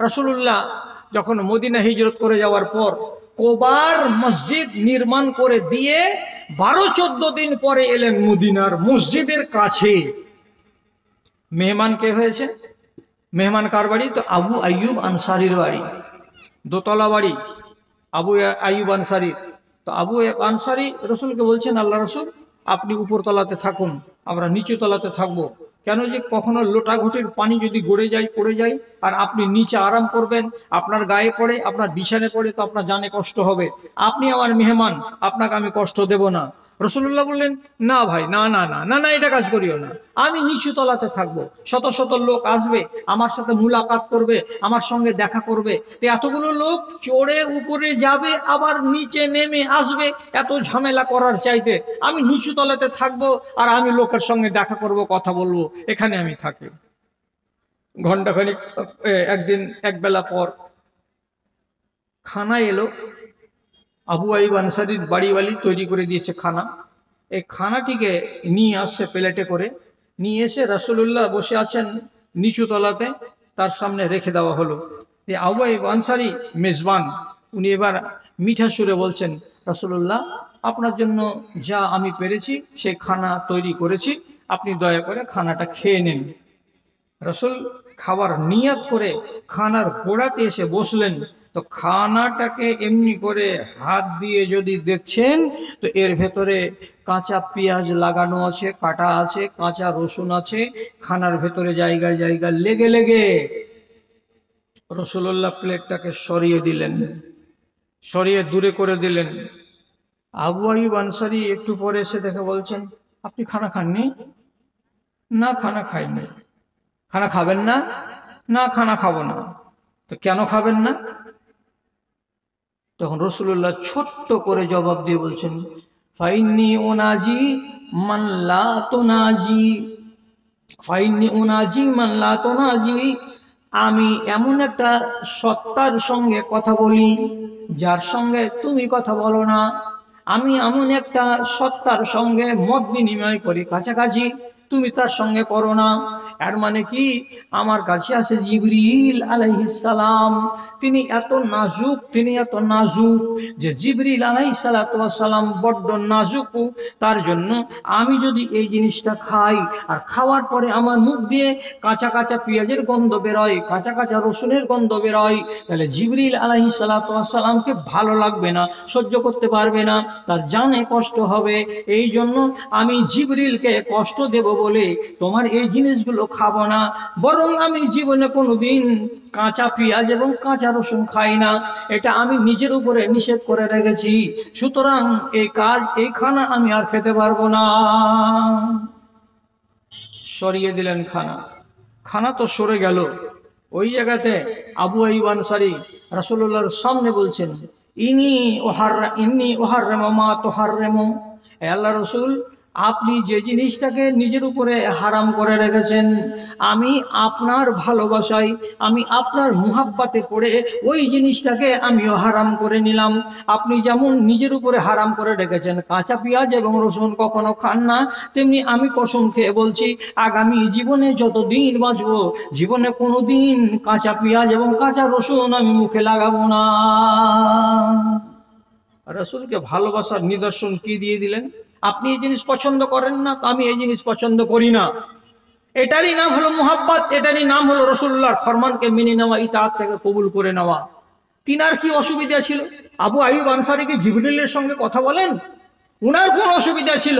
রাসূলুল্লাহ যখন মদিনা হিজরত করে যাওয়ার পর কোবার মসজিদ নির্মাণ করে দিয়ে 12-14 দিন পরে এলেন মদিনার মসজিদের কাছে। মেহমান কে হয়েছে? মেহমান কার বাড়ি? তো আবু আইয়ুব আনসারীর বাড়ি, দোতলা বাড়ি আবু আইয়ুব আনসারী। তো আবু আনসারী রসুলকে বলছেন, আল্লাহ রসুল আপনি উপর তলাতে থাকুন, আমরা নিচু তলাতে থাকবো। কেন? যে কখনো লোটাঘটির পানি যদি গড়ে যায়, পড়ে যায়, আর আপনি নিচে আরাম করবেন, আপনার গায়ে পড়ে, আপনার বিছানে পড়ে, তো আপনার জানে কষ্ট হবে। আপনি আমার মেহমান, আপনাকে আমি কষ্ট দেব না। রাসূলুল্লাহ বললেন, না ভাই, না না না না না, এটা কাজ করিও না, আমি নিচু তলাতে থাকবো। শত শত লোক আসবে, আমার সাথে মুলাকাত করবে, আমার সঙ্গে দেখা করবে। তো এতগুলো লোক চড়ে উপরে যাবে, আবার নিচে নেমে আসবে, এত ঝামেলা করার চাইতে আমি নিচু তলাতে থাকবো, আর আমি লোকের সঙ্গে দেখা করব, কথা বলবো, এখানে আমি থাকি। ঘন্টাখানিক, একদিন একবেলা পর খানা এলো। আবু আইয়ুব আনসারীর বাড়িওয়ালি তৈরি করে দিয়েছে খানা। এই খানাটিকে নিয়ে আসছে প্লেটে করে, নিয়ে এসে রাসূলুল্লাহ বসে আছেন নিচু তলাতে, তার সামনে রেখে দেওয়া হলো। আবু আইয়ুব আনসারী মেজবান, উনি এবার মিঠা সুরে বলছেন, রাসূলুল্লাহ আপনার জন্য যা আমি পেরেছি সেই খানা তৈরি করেছি, আপনি দয়া করে খানাটা খেয়ে নিন। রাসূল খাবার নিয়াত করে খানার গোড়াতে এসে বসলেন। তো খানাটাকে এমনি করে হাত দিয়ে যদি দেখছেন, তো এর ভেতরে কাঁচা পেঁয়াজ লাগানো আছে, কাটা আছে, কাঁচা রসুন আছে, খানার ভেতরে জায়গায় জায়গায় লেগে লেগে। রাসূলুল্লাহ প্লেটটাকে সরিয়ে দিলেন, সরিয়ে দূরে করে দিলেন। আবু আইয়ুব আনসারী একটু পরে এসে দেখে বলছেন, আপনি খানা খাননি? না, খানা খাইনি। খানা খাবেন না? না, খানা খাবো না। তো কেন খাবেন না? তখন রাসূলুল্লাহ ছোট্ট করে জবাব দিয়ে বলছেন, ফাইন্নি উনাজি মান লা তুনাজি, ফাইন্নি উনাজি মান লা তুনাজি, আমি এমন একটা সত্তার সঙ্গে কথা বলি যার সঙ্গে তুমি কথা বলো না। আমি এমন একটা সত্তার সঙ্গে মত বিনিময় করি কাছাকাছি, তুমি তার সঙ্গে করো না। এর মানে কি আমার কাছে আছে জিবরিল আলাইহিস সালাম, তিনি এত নাজুক যে জিবরিল আলাইহিস সালাম বড্ড নাজুক। তার জন্য আমি যদি এই জিনিসটা খাই আর খাওয়ার পরে আমার মুখ দিয়ে কাঁচা কাঁচা পেঁয়াজের গন্ধ বেরোয়, কাঁচা কাঁচা রসুনের গন্ধ বেরোয়, তাহলে জিবরিল আলাইহিস সালামকে ভালো লাগবে না, সহ্য করতে পারবে না, তার জানে কষ্ট হবে। এই জন্য আমি জিবরিলকে কষ্ট দেব বলে তোমার এই জিনিসগুলো খাবো না, বরং আমি জীবনে কোনোদিন কাঁচা পেঁয়াজ এবং কাঁচা রসুন খাই না, এটা আমি নিজের উপরে নিষেধ করে রেখেছি। সুতরাং এই খানা আমি আর খেতে পারবো না। সরিয়ে দিলেন খানা তো সরে গেল। ওই জায়গাতে আবু আইয়ুব আনসারী রাসূলুল্লাহর সামনে বলছেন, ইনি ওহাররেমু মা তুহাররেমু, আল্লাহ রসুল আপনি যে জিনিসটাকে নিজের উপরে হারাম করে রেখেছেন, আমি আপনার ভালোবাসায়, আমি আপনার মুহাব্বাতে পড়ে ওই জিনিসটাকে আমিও হারাম করে নিলাম। আপনি যেমন নিজের উপরে হারাম করে রেখেছেন কাঁচা পেঁয়াজ এবং রসুন কখনো খান না, তেমনি আমি কসম খেয়ে বলছি আগামী জীবনে যতদিন বাঁচব, জীবনে কোনোদিন কাঁচা পেঁয়াজ এবং কাঁচা রসুন আমি মুখে লাগাবো না। রসুলকে ভালোবাসার নিদর্শন কি দিয়ে দিলেন? আপনি এই জিনিস পছন্দ করেন না, তো আমি এই জিনিস পছন্দ করি না, এটারই নাম হলো মুহাব্বত, এটারই নাম হলো রসুল্লাহর ফরমানকে মেনে নেওয়া, ইতাআত থেকে কবুল করে নেওয়া। তিনার কি অসুবিধা ছিল? আবু আইয়ুব আনসারী কি জিবরিলের সঙ্গে কথা বলেন? উনার কোন অসুবিধা ছিল?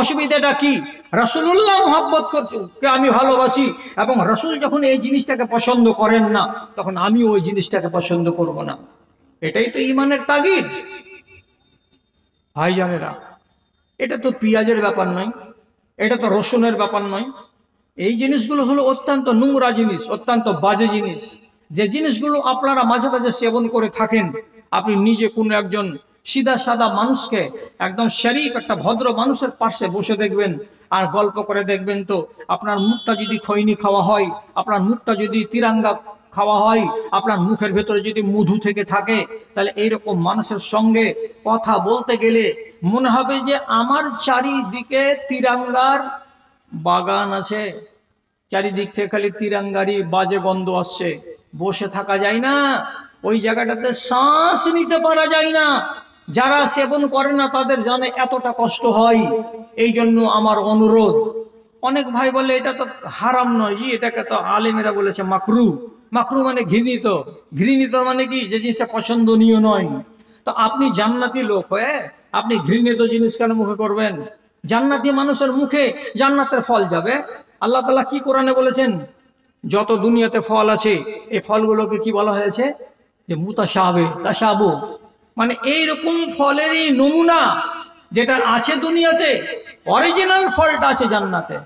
অসুবিধাটা কি? রাসূলুল্লাহ মুহাব্বত করতে আমি ভালোবাসি, এবং রাসূল যখন এই জিনিসটাকে পছন্দ করেন না, তখন আমি ওই জিনিসটাকে পছন্দ করব না। এটাই তো ঈমানের তাগিদ। ভাইজানেরা, এটা তো পেঁয়াজের ব্যাপার নয়, এটা তো রসুনের ব্যাপার নয়। এই জিনিসগুলো হলো অত্যন্ত নোংরা জিনিস, অত্যন্ত বাজে জিনিস, যে জিনিসগুলো আপনারা মাঝে মাঝে সেবন করে থাকেন। আপনি নিজে কোনো একজন সিধা সাদা মানুষকে, একদম শরীফ একটা ভদ্র মানুষের পাশে বসে দেখবেন আর গল্প করে দেখবেন, তো আপনার মুখটা যদি খৈনি খাওয়া হয়, আপনার মুখটা যদি তিরাঙ্গা খাওয়া হয়, আপনার মুখের ভেতরে যদি মধু থেকে থাকে, তাহলে এইরকম মানুষের সঙ্গে কথা বলতে গেলে মনে হবে যে আমার চারিদিকে তিরাঙ্গার বাগান আছে, চারিদিক থেকে খালি তিরাঙ্গারি বাজে গন্ধ আসছে, বসে থাকা যায় না, ওই জায়গাটাতে শ্বাস নিতে পারা যায় না। যারা সেবন করে না তাদের জানে এতটা কষ্ট হয়। এই জন্য আমার অনুরোধ, অনেক ভাই বলে এটা তো হারাম নয়, জি এটাকে তো আলেমেরা বলেছে মাকরু। মাকরু মানে ঘৃণিত। ঘৃণিত মানে কি? যে জিনিসটা পছন্দনীয় নয়। তো আপনি জান্নাতি লোক হয়ে আপনি ঘৃণিত জিনিস কেন মুখে করবেন? জান্নাতি মানুষের মুখে জান্নাতের ফল যাবে। আল্লাহ তাআলা কি কোরআনে বলেছেন? যত দুনিয়াতে ফল আছে এই ফলগুলোকে কি বলা হয়েছে? যে মুতাশাবিহ, তাশাবুহ, মানে এইরকম ফলেরই নমুনা যেটা আছে দুনিয়াতে, অরিজিনাল ফলটা আছে জান্নাতে।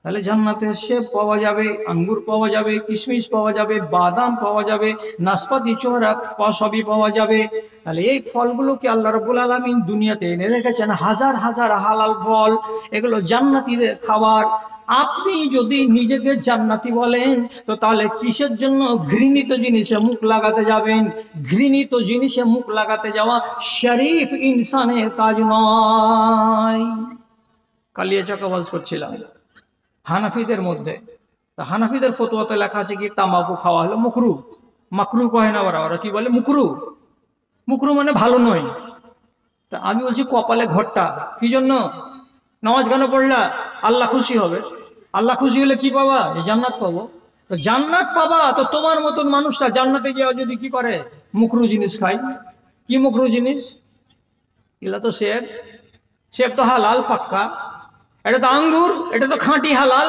তাহলে জান্নাতে সেব পাওয়া যাবে, আঙ্গুর পাওয়া যাবে, কিশমিশ পাওয়া যাবে, বাদাম পাওয়া যাবে, নাশপাতি, চোরা সবই পাওয়া যাবে। তাহলে এই ফলগুলোকে আল্লাহ রাব্বুল আলামিন দুনিয়াতে এনে রেখেছেন, হাজার হাজার হালাল ফল, এগুলো জান্নাতীদের খাবার। আপনি যদি নিজেকে জান্নাতি বলেন, তো তাহলে কিসের জন্য ঘৃণিত জিনিসে মুখ লাগাতে যাবেন? ঘৃণিত জিনিসে মুখ লাগাতে যাওয়া শরীফ ইনসানের কাজ নয়। কালিয়াচক ওয়াজ করছিলাম হানাফিদের মধ্যে, তা হানাফিদের ফতোয়াতে লেখা আছে কি তামাকু খাওয়া হলো মুকরু। মাকরু কহে না ওরা কি বলে? মুকরু। মুকরু মানে ভালো নয়। তা আমি বলছি কপালে ঘরটা কি জন্য? নামাজ কেন পড়লা? আল্লাহ খুশি হবে। আল্লাহ খুশি হলে কি পাবা? জান্নাত পাবো। তো জান্নাত পাবা, তো তোমার মতন মানুষটা জান্নাতে গিয়ে যদি কি করে? মুকরু জিনিস খাই। কি মুকরু জিনিস? এগুলো তো সেব। সেব তো হালাল পাক্কা। এটা তো আঙ্গুর, এটা তো খাঁটি হালাল।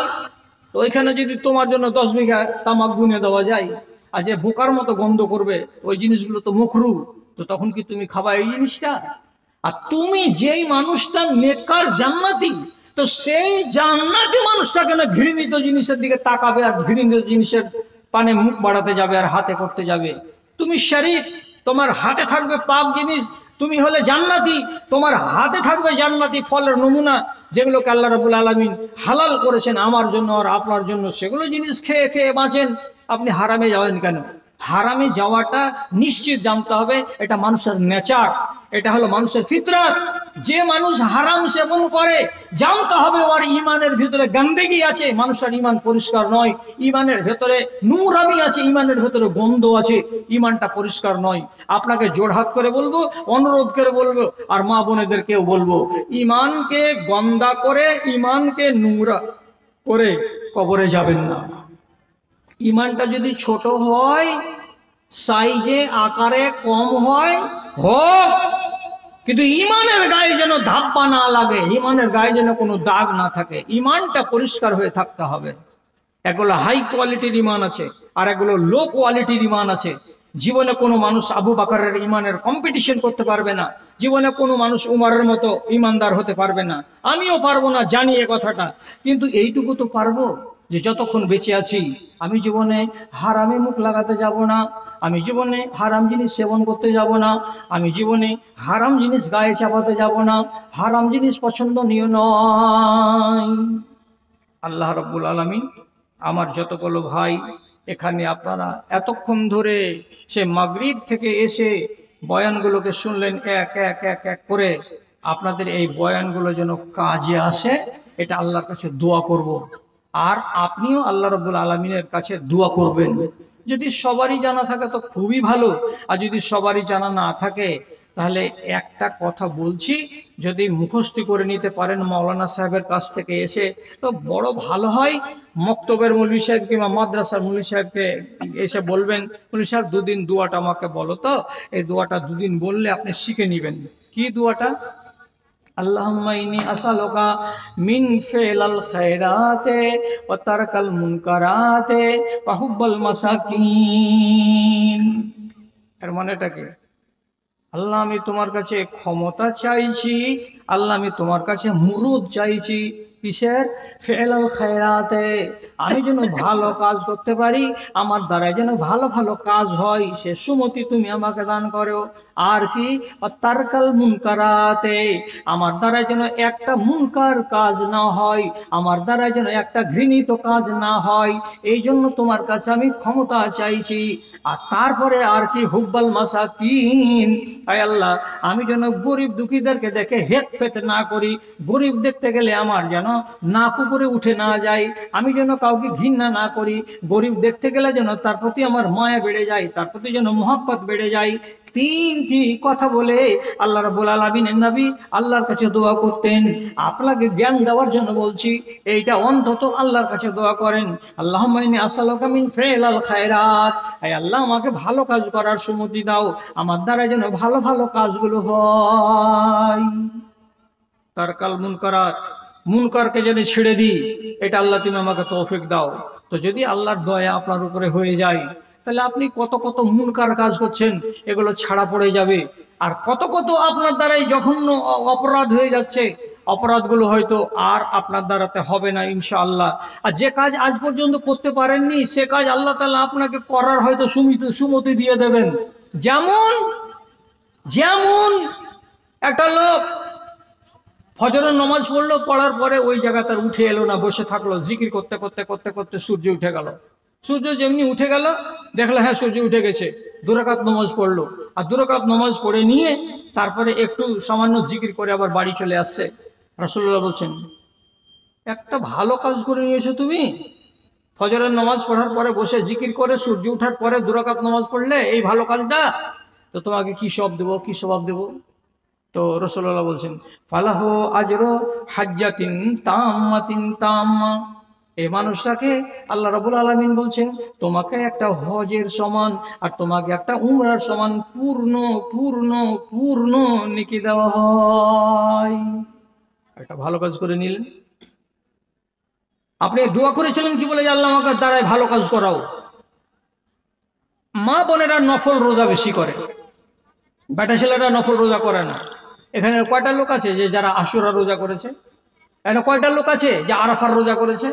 তো ওইখানে যদি তোমার জন্য 10 বিঘা তামাক গুনে দেওয়া যায়, আর যে বোকার মতো গন্ধ করবে, ওই জিনিসগুলো তো মুকরু, তো তখন কি তুমি খাবা এই জিনিসটা? আর তুমি যেই মানুষটা নেককার জান্নাতি, তো সেই জান্নাতি মানুষটা কেন ঘৃণিত জিনিসের দিকে তাকাবে আর ঘৃণিত জিনিসের পানে মুখ বাড়াতে যাবে আর হাতে করতে যাবে? তুমি শরীফ, তোমার হাতে থাকবে পাক জিনিস, তুমি হলে জান্নাতি, তোমার হাতে থাকবে জান্নাতি ফলের নমুনা, যেগুলোকে আল্লাহ রাব্বুল আলামিন হালাল করেছেন আমার জন্য আর আপনার জন্য, সেগুলো জিনিস খেয়ে খেয়ে বাঁচেন। আপনি হারামে যাবেন কেন? হারামে যাওয়াটা নিশ্চিত জানতে হবে, এটা মানুষের নেচার। এটা হলো মানুষের ফিতরাত। যে মানুষ হারাম সেবন করে জানতে হবে ওর ইমানের ভিতরে গন্দেগি আছে, মানুষের ইমান পরিষ্কার নয়, ইমানের ভেতরে নোংরামি আছে, ইমানের ভেতরে গন্ধ আছে, ইমানটা পরিষ্কার নয়। আপনাকে জোড়হাত করে বলবো, অনুরোধ করে বলবো, আর মা বোনেদেরকেও বলবো, ইমানকে গন্দা করে, ইমানকে নোংরা করে কবরে যাবেন না। ইমানটা যদি ছোট হয়, সাইজে আকারে কম হয় হোক, কিন্তু ইমানের গায়ে যেন ধাপ্পা না লাগে, ইমানের গায়ে যেন কোনো দাগ না থাকে, ইমানটা পরিষ্কার হয়ে থাকতে হবে। এগুলো হাই কোয়ালিটির ইমান আছে, আর এগুলো লো কোয়ালিটির ইমান আছে। জীবনে কোনো মানুষ আবু বকরের ইমানের কম্পিটিশন করতে পারবে না, জীবনে কোনো মানুষ উমরের মতো ইমানদার হতে পারবে না। আমিও পারবো না, জানি এ কথাটা, কিন্তু এইটুকু তো পারবো যে যতক্ষণ বেঁচে আছি আমি জীবনে হারামে মুখ লাগাতে যাব না, আমি জীবনে হারাম জিনিস সেবন করতে যাব না, আমি জীবনে হারাম জিনিস গায়ে চাপাতে যাব না, হারাম জিনিস পছন্দনীয় নয়। আল্লাহ রাব্বুল আলামিন আমার যতগুলো ভাই এখানে আপনারা এতক্ষণ ধরে সে মাগরিব থেকে এসে বয়ানগুলোকে শুনলেন, এক এক এক এক করে, আপনাদের এই বয়ানগুলো যেন কাজে আসে, এটা আল্লাহর কাছে দোয়া করব। আর আপনিও আল্লাহ রাব্বুল আলামিনের কাছে দোয়া করবেন। যদি সবারই জানা থাকে তো খুবই ভালো, আর যদি সবারই জানা না থাকে তাহলে একটা কথা বলছি, যদি মুখস্থ করে নিতে পারেন মাওলানা সাহেবের কাছ থেকে এসে তো বড় ভালো হয়। মক্তবের মৌলভী সাহেব কিংবা মাদ্রাসার মৌলভী সাহেবকে এসে বলবেন, মৌলভী সাহেব দুদিন দোয়াটা আমাকে বলো তো, এই দোয়াটা দুদিন বললে আপনি শিখে নেবেন। কি দোয়াটা? আল্লাহুম্মা ইন্নী আসআলুকা মিন ফি'লাল খায়রাতে ওয়া তারকাল মুনকারাতে ওয়া হুব্বাল মাসাকিন। এর মানেটা কি? আল্লাহ আমি তোমার কাছে ক্ষমতা চাইছি, আল্লাহ আমি তোমার কাছে মুরুদ চাইছি। কিসের? ফি'লাল খায়রাতে, আমি যেন ভালো কাজ করতে পারি, আমার দ্বারা যেন ভালো ভালো কাজ হয়, সে সুমতি তুমি আমাকে দান করো। আর কি? তারকাল মুনকারাতে, আমার দ্বারা যেন একটা মুনকার কাজ না হয়, আমার দ্বারা যেন একটা ঘৃণিত কাজ না হয়, এই জন্য তোমার কাছে আমি ক্ষমতা চাইছি। আর তারপরে আর কি? হুব্বাল মাসাকিন, আয় আল্লাহ আমি যেন গরিব দুঃখীদেরকে দেখে হেট ফেট না করি, গরিব দেখতে গেলে আমার যেন নাক উপরে উঠে না যায়, আমি যেন কাউকে ঘৃণা না করি, গরিব দেখতে গেলে যেন তার প্রতি আমার মায়া বেড়ে যায়, তার প্রতি যেন মহব্বত বেড়ে যায়। তিনটি কথা বলে আল্লাহ রাব্বুল আলামিনের নবী আল্লাহর কাছে দোয়া করতেন। আপনাকে জ্ঞান দেওয়ার জন্য বলছি, এইটা অন্তত আল্লাহর কাছে দোয়া করেন। আল্লাহুম্মা ইন্নী আসআলুকা মিন ফি'লাল খায়রাত, হে আল্লাহ আমাকে ভালো কাজ করার সুমতি দাও, আমার দ্বারা যেন ভালো ভালো কাজগুলো হয়। তারকাল মুনকারাত, মুনকারকে যেন ছেড়ে দিই, এটা আল্লাহ তুমি আমাকে তৌফিক দাও। তো যদি আল্লাহর দয়া আপনার উপরে হয়ে যায়, তাহলে আপনি কত কত মুনকার কাজ করছেন, এগুলো ছাড়া পড়ে যাবে। আর কত কত আপনার দ্বারাই জঘন্য অপরাধ হয়ে যাচ্ছে, অপরাধগুলো হয়তো আর আপনার দ্বারাতে হবে না ইনশাআল্লাহ। আর যে কাজ আজ পর্যন্ত করতে পারেননি, সে কাজ আল্লাহ তাআলা আপনাকে করার হয়তো সুমতি দিয়ে দেবেন। যেমন যেমন একটা লোক ফজরের নামাজ পড়লো, পড়ার পরে ওই জায়গা তার উঠে এলো না, বসে থাকলো, জিকির করতে করতে করতে করতে সূর্য উঠে গেল। সূর্য যেমনি উঠে গেল, দেখলো হ্যাঁ সূর্য উঠে গেছে, 2 রাকাত নামাজ পড়লো, আর 2 রাকাত নামাজ পড়ে নিয়ে তারপরে একটু সামান্য জিকির করে আবার বাড়ি চলে আসছে। রাসূলুল্লাহ বলছেন, একটা ভালো কাজ করে নিয়েছো তুমি, ফজরের নামাজ পড়ার পরে বসে জিকির করে সূর্য উঠার পরে 2 রাকাত নামাজ পড়লে, এই ভালো কাজটা, তো তোমাকে কি সব দেবো, কি স্বভাব দেবো? তো রাসূলুল্লাহ বলছেন, ফালাহু আজরু হাজ্জাতিন তাম্মাতিন তাম্মা, এই মানুষটাকে আল্লাহ রাব্বুল আলামিন বলছেন তোমাকে একটা হজের সমান আর তোমাকে একটা উমরার সমান পূর্ণ পূর্ণ পূর্ণ নেকি দেওয়া হয়। একটা ভালো কাজ করে নিলেন। আপনি দোয়া করেছিলেন কি বলে? যে আল্লাহ আমাকে দ্বারাই ভালো কাজ করাও। মা বোনেরা নফল রোজা বেশি করে, বেটা ছেলেরা নফল রোজা করে না। এখানে কয়টা লোক আছে যে যারা আশুরা রোজা করেছে? এখানে কয়টা লোক আছে যে আরাফার রোজা করেছে?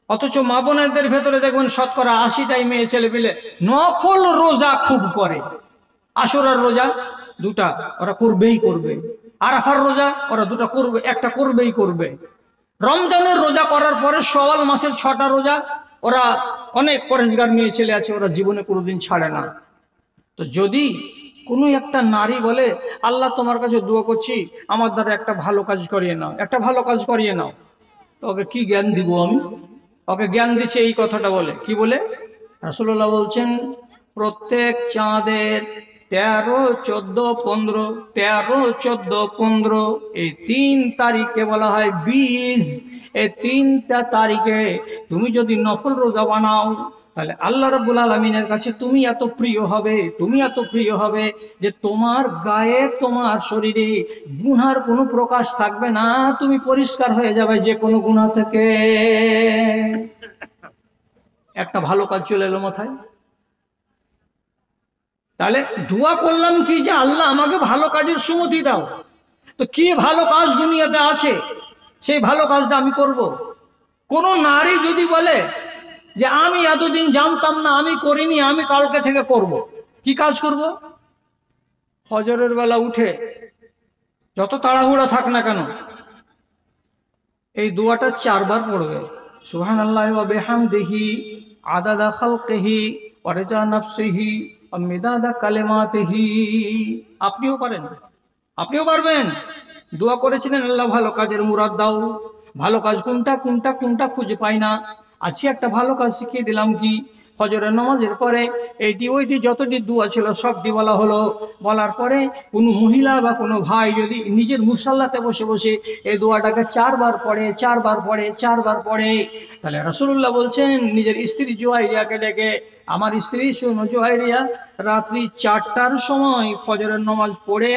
অথচ মা বোনেদের ভেতরে দেখবেন শতকরা 80টাই মেয়ে ছেলে পেলে নফল রোজা খুব করে। আশুরার রোজা 2টা ওরা করবেই করবে, আরাফার রোজা ওরা 2টা করবে, একটা করবেই করবে। রমজানের রোজা করার পরে শাওয়াল মাসের 6টা রোজা ওরা, অনেক পরেশগার মেয়ে ছেলে আছে, ওরা জীবনে কোনোদিন ছাড়ে না। তো যদি কোনো একটা নারী বলে, আল্লাহ তোমার কাছে দোয়া করছি আমার দ্বারা একটা ভালো কাজ করিয়ে নাও, একটা ভালো কাজ করিয়ে নাও। তো ওকে কি জ্ঞান দিব আমি? ওকে জ্ঞান দিচ্ছে এই কথাটা বলে, কি বলে? রাসূলুল্লাহ বলছেন প্রত্যেক চাঁদের 13, 14, 15, 13, 14, 15 এই 3 তারিখকে বলা হয় বীজ। এই 3টা তারিখে তুমি যদি নফল রোজা বানাও তাহলে আল্লাহ রাব্বুল আলামিনের কাছে তুমি এত প্রিয় হবে, তুমি এত প্রিয় হবে যে তোমার গায়ে, তোমার শরীরে গুনার কোনো প্রকাশ থাকবে না, তুমি পরিষ্কার হয়ে যাবে যে কোনো গুনাহ থেকে। একটা ভালো কাজ চলে এলো মাথায়। তাহলে দোয়া করলাম কি যে আল্লাহ আমাকে ভালো কাজের সুমতি দাও। তো কি ভালো কাজ দুনিয়াতে আছে সেই ভালো কাজটা আমি করব। কোন নারী যদি বলে যে আমি এতদিন জানতাম না, আমি করিনি, আমি কালকে থেকে করব, কি কাজ করব? ফজরের বেলা উঠে যত তাড়াহুড়া থাক না কেন এই দোয়াটা 4 বার পড়বে। সুবহানাল্লাহি ওয়া বিহামদিহি আদাদা খালকিহি ওয়া রিজা নাফসিহি ওয়া মিদাদা কালিমাতিহি। আপনিও পারেন, আপনিও পারবেন। দোয়া করেছিলেন আল্লাহ ভালো কাজের মুরাদ দাও। ভালো কাজ কোনটা কোনটা কোনটা খুঁজে পাই না। আজকে একটা ভালো কাজ শিখিয়ে দিলাম, কি ফজরের নামাজের পরে এইটি ওইটি যতটি দোয়া ছিল সবটি বলা হলো। বলার পরে কোনো মহিলা বা কোনো ভাই যদি নিজের মুসাল্লাতে বসে বসে এই দোয়াটাকে 4 বার পড়ে, 4 বার পড়ে, 4 বার পড়ে, তাহলে রাসূলুল্লাহ বলছেন নিজের স্ত্রী জুয়াইরিয়াকে ডেকে, আমার স্ত্রী শোনো জুয়াইরিয়া, রাত্রি 4টার সময় ফজরের নামাজ পড়ে